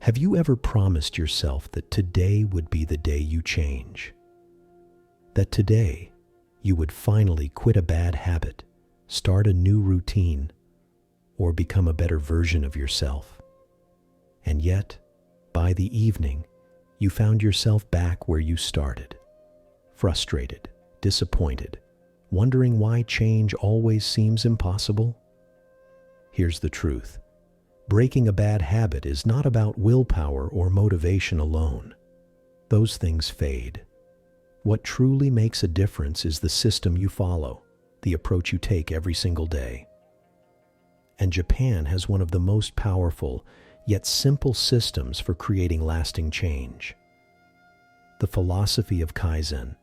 Have you ever promised yourself that today would be the day you change? That today you would finally quit a bad habit, start a new routine, or become a better version of yourself? And yet, by the evening, you found yourself back where you started, frustrated, disappointed, wondering why change always seems impossible? Here's the truth. Breaking a bad habit is not about willpower or motivation alone. Those things fade. What truly makes a difference is the system you follow, the approach you take every single day. And Japan has one of the most powerful, yet simple systems for creating lasting change. The philosophy of Kaizen.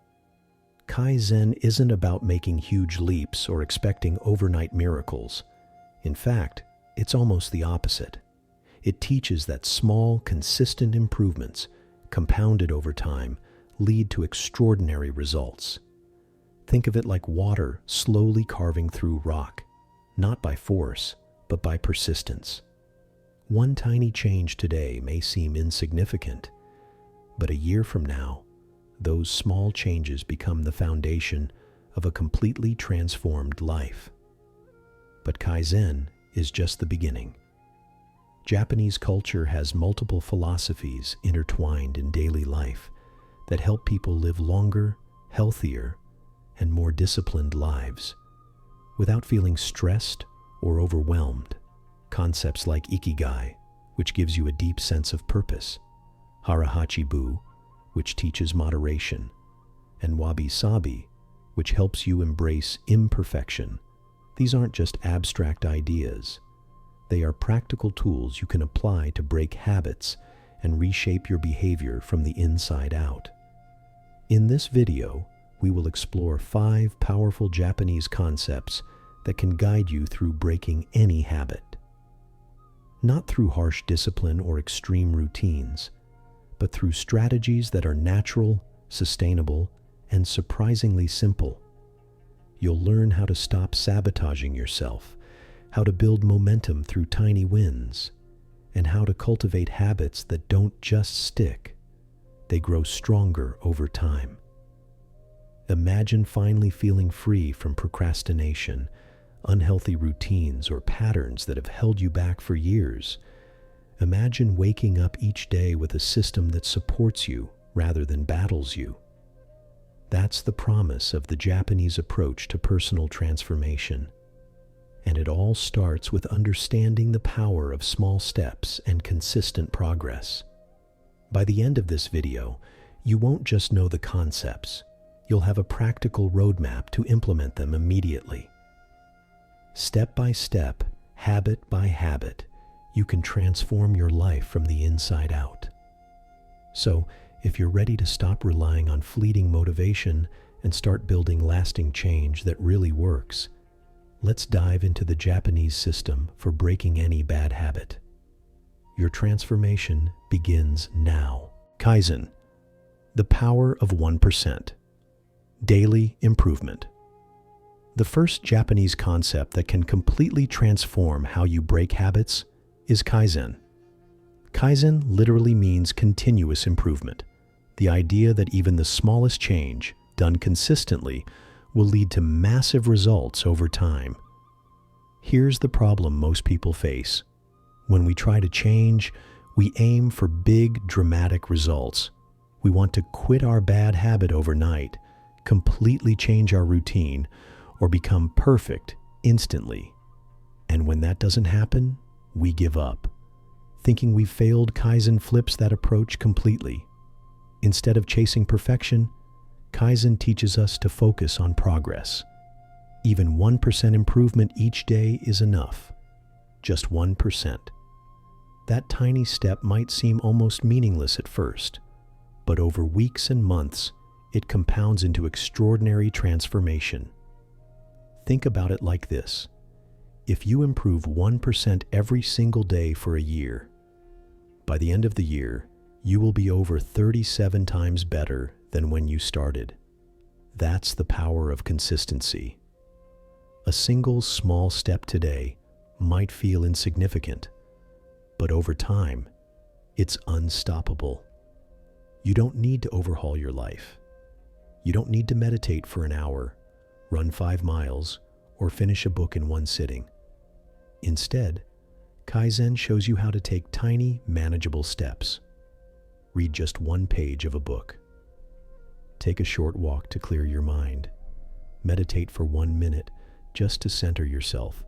Kaizen isn't about making huge leaps or expecting overnight miracles. In fact, it's almost the opposite. It teaches that small, consistent improvements, compounded over time, lead to extraordinary results. Think of it like water slowly carving through rock, not by force, but by persistence. One tiny change today may seem insignificant, but a year from now, those small changes become the foundation of a completely transformed life. But Kaizen is just the beginning. Japanese culture has multiple philosophies intertwined in daily life that help people live longer, healthier, and more disciplined lives without feeling stressed or overwhelmed. Concepts like Ikigai, which gives you a deep sense of purpose, Harahachibu, which teaches moderation, and Wabi-sabi, which helps you embrace imperfection. These aren't just abstract ideas. They are practical tools you can apply to break habits and reshape your behavior from the inside out. In this video, we will explore 5 powerful Japanese concepts that can guide you through breaking any habit. Not through harsh discipline or extreme routines, but through strategies that are natural, sustainable, and surprisingly simple. You'll learn how to stop sabotaging yourself, how to build momentum through tiny wins, and how to cultivate habits that don't just stick, they grow stronger over time. Imagine finally feeling free from procrastination, unhealthy routines, or patterns that have held you back for years. Imagine waking up each day with a system that supports you rather than battles you. That's the promise of the Japanese approach to personal transformation. And it all starts with understanding the power of small steps and consistent progress. By the end of this video, you won't just know the concepts, you'll have a practical roadmap to implement them immediately. Step by step, habit by habit, you can transform your life from the inside out. So, if you're ready to stop relying on fleeting motivation and start building lasting change that really works, let's dive into the Japanese system for breaking any bad habit. Your transformation begins now. Kaizen, the power of 1%. Daily improvement. The first Japanese concept that can completely transform how you break habits is Kaizen. Kaizen literally means continuous improvement. The idea that even the smallest change, done consistently, will lead to massive results over time. Here's the problem most people face. When we try to change, we aim for big, dramatic results. We want to quit our bad habit overnight, completely change our routine, or become perfect instantly. And when that doesn't happen, we give up. Thinking we've failed, Kaizen flips that approach completely. Instead of chasing perfection, Kaizen teaches us to focus on progress. Even 1% improvement each day is enough. Just 1%. That tiny step might seem almost meaningless at first, but over weeks and months, it compounds into extraordinary transformation. Think about it like this. If you improve 1% every single day for a year, by the end of the year, you will be over 37 times better than when you started. That's the power of consistency. A single small step today might feel insignificant, but over time, It's unstoppable. You don't need to overhaul your life. You don't need to meditate for an hour, run 5 miles, or finish a book in one sitting. Instead, Kaizen shows you how to take tiny, manageable steps. Read just 1 page of a book. Take a short walk to clear your mind. Meditate for 1 minute just to center yourself.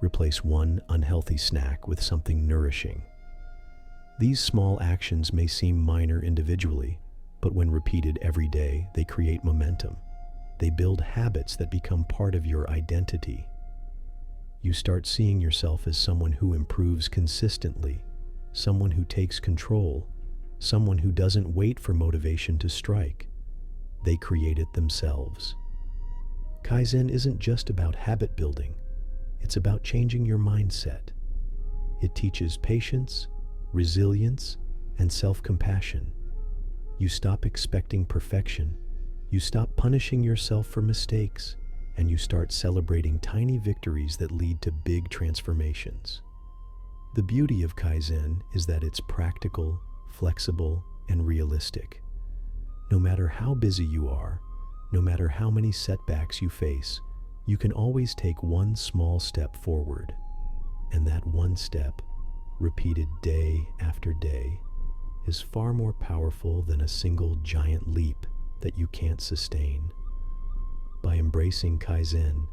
Replace one unhealthy snack with something nourishing. These small actions may seem minor individually, but when repeated every day, they create momentum. They build habits that become part of your identity. You start seeing yourself as someone who improves consistently, someone who takes control, someone who doesn't wait for motivation to strike. They create it themselves. Kaizen isn't just about habit building. It's about changing your mindset. It teaches patience, resilience, and self-compassion. You stop expecting perfection. You stop punishing yourself for mistakes, and you start celebrating tiny victories that lead to big transformations. The beauty of Kaizen is that it's practical, flexible, and realistic. No matter how busy you are, no matter how many setbacks you face, you can always take one small step forward. And that one step, repeated day after day, is far more powerful than a single giant leap that you can't sustain. By embracing Kaizen,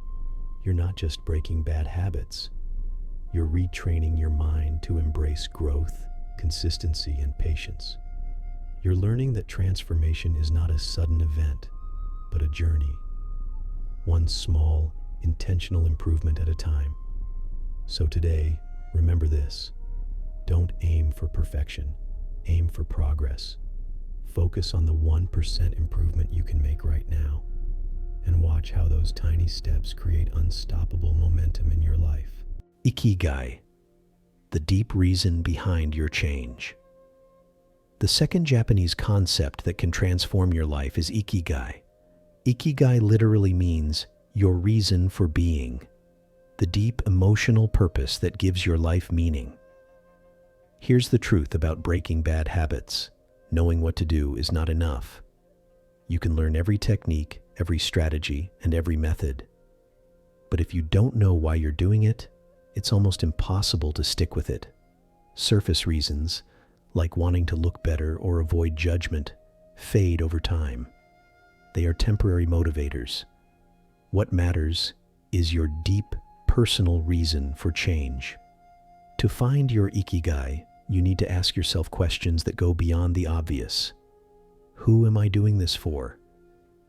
you're not just breaking bad habits, you're retraining your mind to embrace growth, consistency, and patience. You're learning that transformation is not a sudden event, but a journey. One small, intentional improvement at a time. So today, remember this. Don't aim for perfection. Aim for progress. Focus on the 1% improvement you can make right now, and watch how those tiny steps create unstoppable momentum in your life. Ikigai, the deep reason behind your change. The second Japanese concept that can transform your life is Ikigai. Ikigai literally means your reason for being, the deep emotional purpose that gives your life meaning. Here's the truth about breaking bad habits. Knowing what to do is not enough. You can learn every technique, every strategy, and every method. But if you don't know why you're doing it, it's almost impossible to stick with it. Surface reasons, like wanting to look better or avoid judgment, fade over time. They are temporary motivators. What matters is your deep, personal reason for change. To find your Ikigai, you need to ask yourself questions that go beyond the obvious. Who am I doing this for?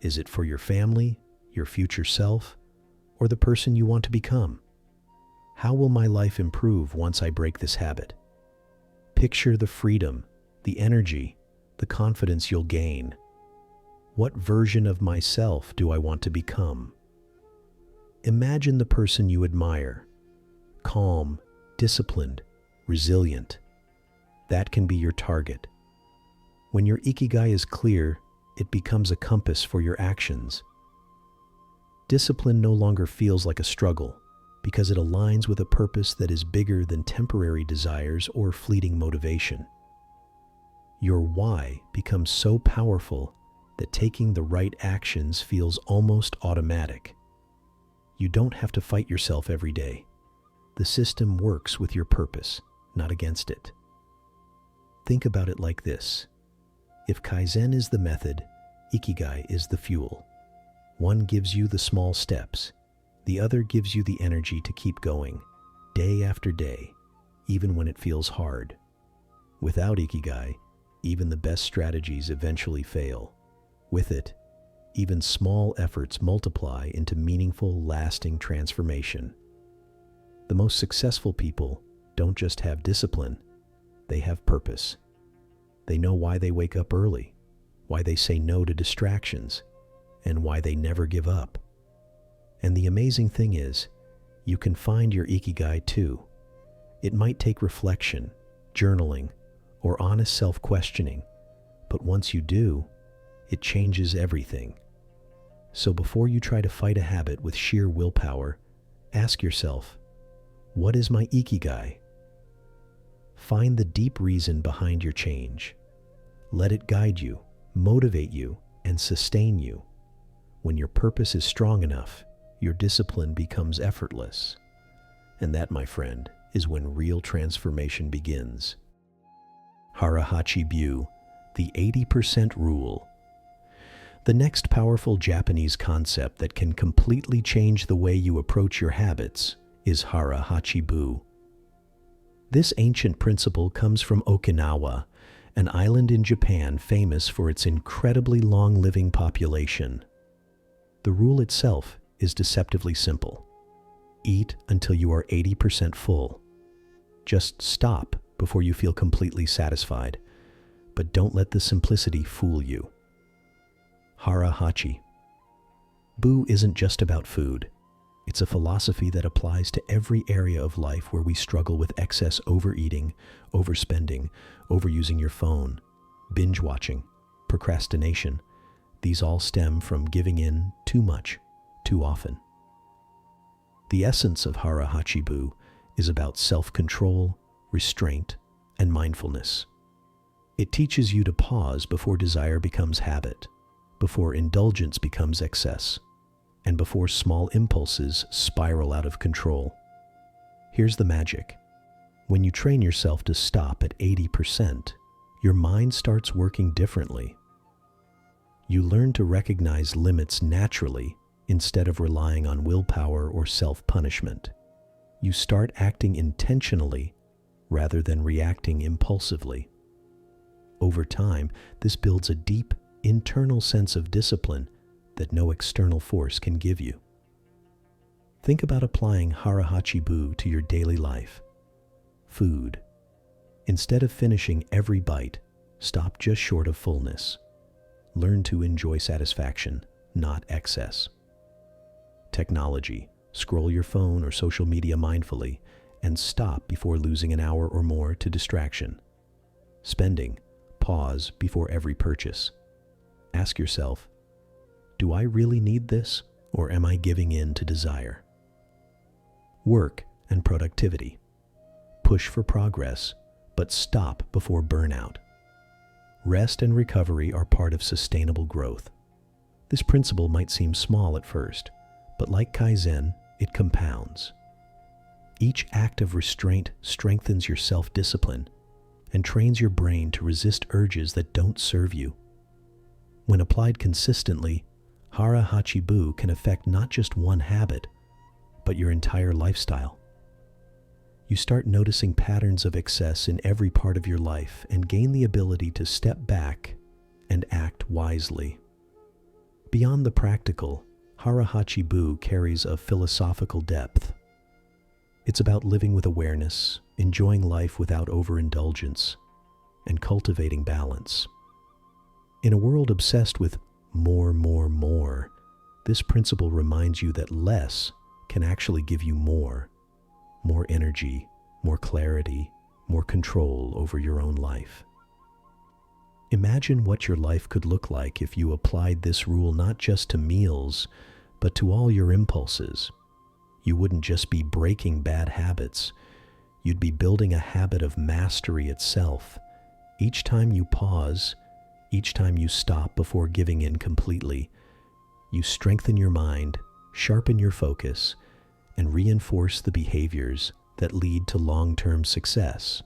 Is it for your family, your future self, or the person you want to become? How will my life improve once I break this habit? Picture the freedom, the energy, the confidence you'll gain. What version of myself do I want to become? Imagine the person you admire. Calm, disciplined, resilient. That can be your target. When your Ikigai is clear, it becomes a compass for your actions. Discipline no longer feels like a struggle because it aligns with a purpose that is bigger than temporary desires or fleeting motivation. Your why becomes so powerful that taking the right actions feels almost automatic. You don't have to fight yourself every day. The system works with your purpose, not against it. Think about it like this. If Kaizen is the method, Ikigai is the fuel. One gives you the small steps. The other gives you the energy to keep going, day after day, even when it feels hard. Without Ikigai, even the best strategies eventually fail. With it, even small efforts multiply into meaningful, lasting transformation. The most successful people don't just have discipline, they have purpose. They know why they wake up early, why they say no to distractions, and why they never give up. And the amazing thing is, you can find your Ikigai too. It might take reflection, journaling, or honest self-questioning, but once you do, it changes everything. So before you try to fight a habit with sheer willpower, ask yourself, what is my Ikigai? Find the deep reason behind your change. Let it guide you, motivate you, and sustain you. When your purpose is strong enough, your discipline becomes effortless. And that, my friend, is when real transformation begins. HARA HACHI BU, the 80% rule. The next powerful Japanese concept that can completely change the way you approach your habits is HARA HACHI BU. This ancient principle comes from Okinawa, an island in Japan famous for its incredibly long-living population. The rule itself is deceptively simple. Eat until you are 80% full. Just stop before you feel completely satisfied, but don't let the simplicity fool you. HARA HACHI BU isn't just about food. It's a philosophy that applies to every area of life where we struggle with excess overeating, overspending, overusing your phone, binge watching, procrastination. These all stem from giving in too much, too often. The essence of HARA HACHI BU is about self-control, restraint, and mindfulness. It teaches you to pause before desire becomes habit, before indulgence becomes excess, and before small impulses spiral out of control. Here's the magic. When you train yourself to stop at 80%, your mind starts working differently. You learn to recognize limits naturally instead of relying on willpower or self-punishment. You start acting intentionally rather than reacting impulsively. Over time, this builds a deep, internal sense of discipline that no external force can give you. Think about applying HARA HACHI BU to your daily life. Food. Instead of finishing every bite, stop just short of fullness. Learn to enjoy satisfaction, not excess. Technology. Scroll your phone or social media mindfully and stop before losing an hour or more to distraction. Spending. Pause before every purchase. Ask yourself, do I really need this, or am I giving in to desire? Work and productivity. Push for progress, but stop before burnout. Rest and recovery are part of sustainable growth. This principle might seem small at first, but like Kaizen, it compounds. Each act of restraint strengthens your self-discipline and trains your brain to resist urges that don't serve you. When applied consistently, HARA HACHI BU can affect not just one habit, but your entire lifestyle. You start noticing patterns of excess in every part of your life and gain the ability to step back and act wisely. Beyond the practical, HARA HACHI BU carries a philosophical depth. It's about living with awareness, enjoying life without overindulgence, and cultivating balance. In a world obsessed with more, this principle reminds you that less can actually give you more energy, more clarity, more control over your own life. Imagine what your life could look like if you applied this rule not just to meals, but to all your impulses. You wouldn't just be breaking bad habits, you'd be building a habit of mastery itself. Each time you pause, each time you stop before giving in completely, you strengthen your mind, sharpen your focus, and reinforce the behaviors that lead to long-term success.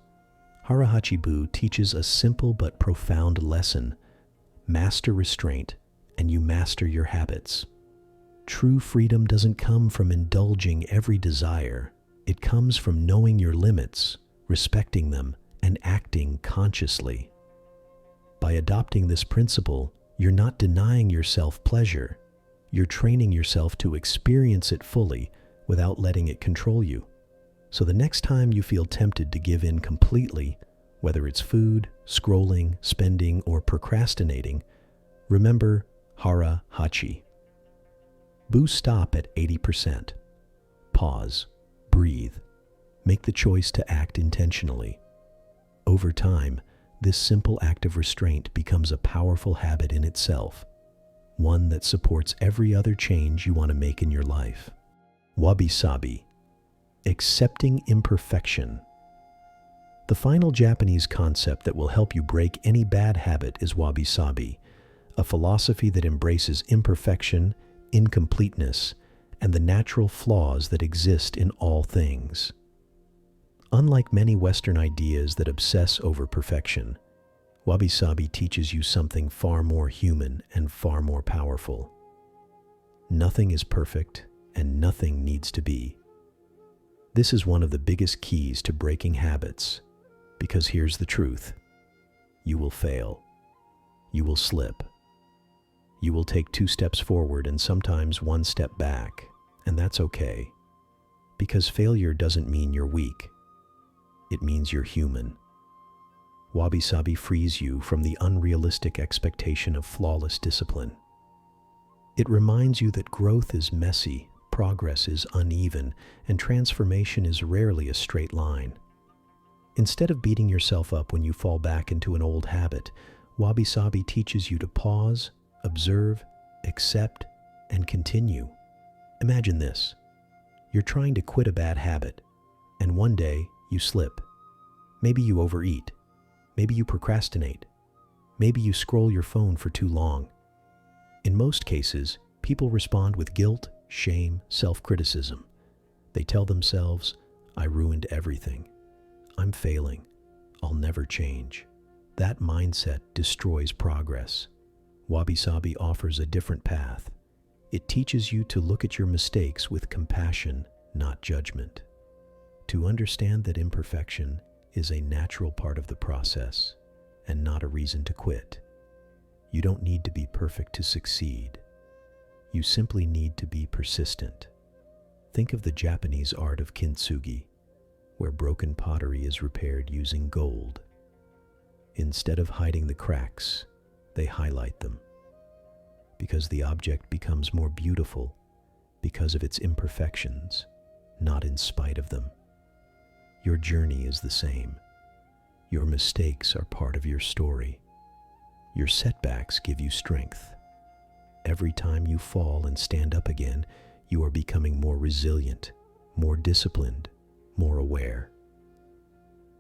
HARA HACHI BU teaches a simple but profound lesson. Master restraint, and you master your habits. True freedom doesn't come from indulging every desire. It comes from knowing your limits, respecting them, and acting consciously. By adopting this principle, you're not denying yourself pleasure. You're training yourself to experience it fully without letting it control you. So the next time you feel tempted to give in completely, whether it's food, scrolling, spending, or procrastinating, remember HARA HACHI BU. Stop at 80%. Pause, breathe, make the choice to act intentionally. Over time, this simple act of restraint becomes a powerful habit in itself, one that supports every other change you want to make in your life. Wabi-sabi. Accepting imperfection. The final Japanese concept that will help you break any bad habit is Wabi-sabi, a philosophy that embraces imperfection, incompleteness, and the natural flaws that exist in all things. Unlike many Western ideas that obsess over perfection, Wabi-sabi teaches you something far more human and far more powerful. Nothing is perfect, and nothing needs to be. This is one of the biggest keys to breaking habits, because here's the truth. You will fail. You will slip. You will take 2 steps forward and sometimes 1 step back, and that's okay, because failure doesn't mean you're weak. It means you're human. Wabi-sabi frees you from the unrealistic expectation of flawless discipline. It reminds you that growth is messy, progress is uneven, and transformation is rarely a straight line. Instead of beating yourself up when you fall back into an old habit, Wabi-sabi teaches you to pause, observe, accept, and continue. Imagine this. You're trying to quit a bad habit, and one day you slip. Maybe you overeat. Maybe you procrastinate. Maybe you scroll your phone for too long. In most cases, people respond with guilt, shame, self-criticism. They tell themselves, "I ruined everything. I'm failing. I'll never change." That mindset destroys progress. Wabi-sabi offers a different path. It teaches you to look at your mistakes with compassion, not judgment. To understand that imperfection is a natural part of the process and not a reason to quit. You don't need to be perfect to succeed. You simply need to be persistent. Think of the Japanese art of kintsugi, where broken pottery is repaired using gold. Instead of hiding the cracks, they highlight them, because the object becomes more beautiful because of its imperfections, not in spite of them. Your journey is the same. Your mistakes are part of your story. Your setbacks give you strength. Every time you fall and stand up again, you are becoming more resilient, more disciplined, more aware.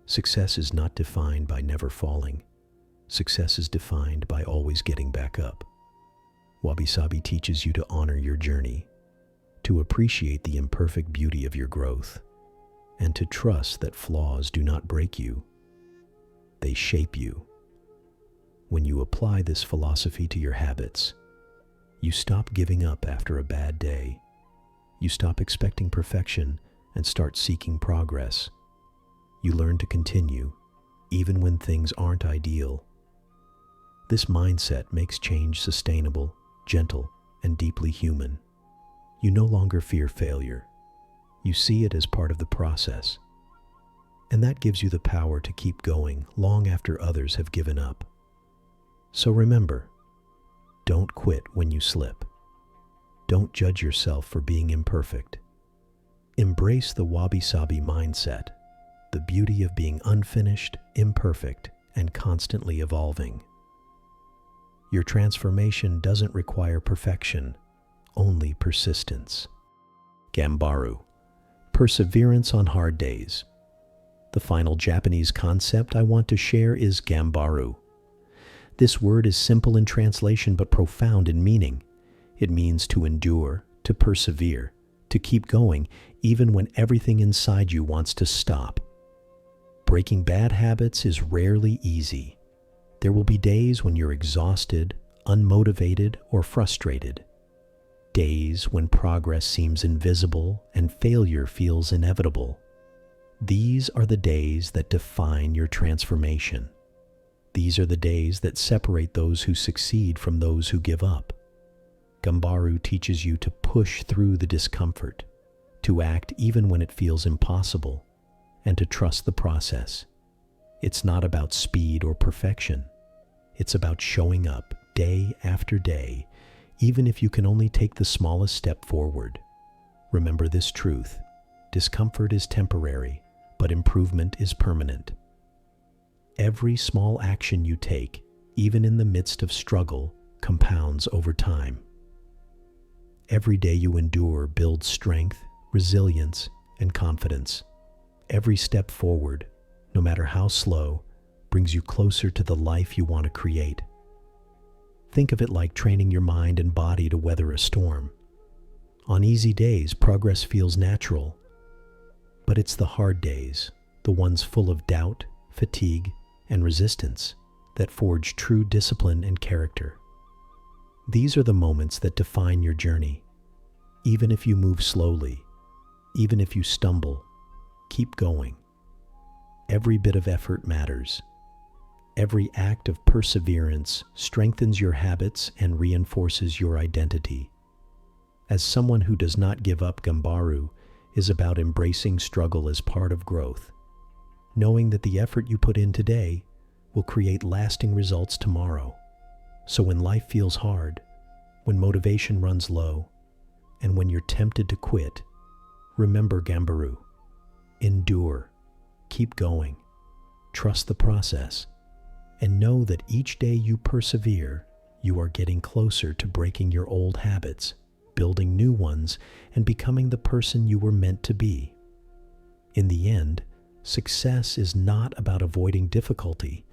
Success is not defined by never falling. Success is defined by always getting back up. Wabi-sabi teaches you to honor your journey, to appreciate the imperfect beauty of your growth, and to trust that flaws do not break you. They shape you. When you apply this philosophy to your habits, you stop giving up after a bad day. You stop expecting perfection and start seeking progress. You learn to continue, even when things aren't ideal. This mindset makes change sustainable, gentle, and deeply human. You no longer fear failure. You see it as part of the process. And that gives you the power to keep going long after others have given up. So remember, don't quit when you slip. Don't judge yourself for being imperfect. Embrace the Wabi-sabi mindset, the beauty of being unfinished, imperfect, and constantly evolving. Your transformation doesn't require perfection, only persistence. Gambaru, perseverance on hard days. The final Japanese concept I want to share is Gambaru. This word is simple in translation but profound in meaning. It means to endure, to persevere, to keep going, even when everything inside you wants to stop. Breaking bad habits is rarely easy. There will be days when you're exhausted, unmotivated, or frustrated. Days when progress seems invisible and failure feels inevitable. These are the days that define your transformation. These are the days that separate those who succeed from those who give up. Gambaru teaches you to push through the discomfort, to act even when it feels impossible, and to trust the process. It's not about speed or perfection. It's about showing up day after day, even if you can only take the smallest step forward. Remember this truth: discomfort is temporary, but improvement is permanent. Every small action you take, even in the midst of struggle, compounds over time. Every day you endure builds strength, resilience, and confidence. Every step forward, no matter how slow, brings you closer to the life you want to create. Think of it like training your mind and body to weather a storm. On easy days, progress feels natural, but it's the hard days, the ones full of doubt, fatigue, and resistance, that forge true discipline and character. These are the moments that define your journey. Even if you move slowly, even if you stumble, keep going. Every bit of effort matters. Every act of perseverance strengthens your habits and reinforces your identity. As someone who does not give up, Gambaru is about embracing struggle as part of growth, knowing that the effort you put in today will create lasting results tomorrow. So when life feels hard, when motivation runs low, and when you're tempted to quit, remember Gambaru. Endure, keep going, trust the process, and know that each day you persevere, you are getting closer to breaking your old habits, building new ones, and becoming the person you were meant to be. In the end, success is not about avoiding difficulty.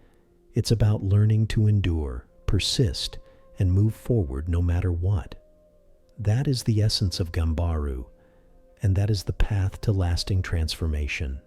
It's about learning to endure, persist, and move forward no matter what. That is the essence of Gambaru, and that is the path to lasting transformation.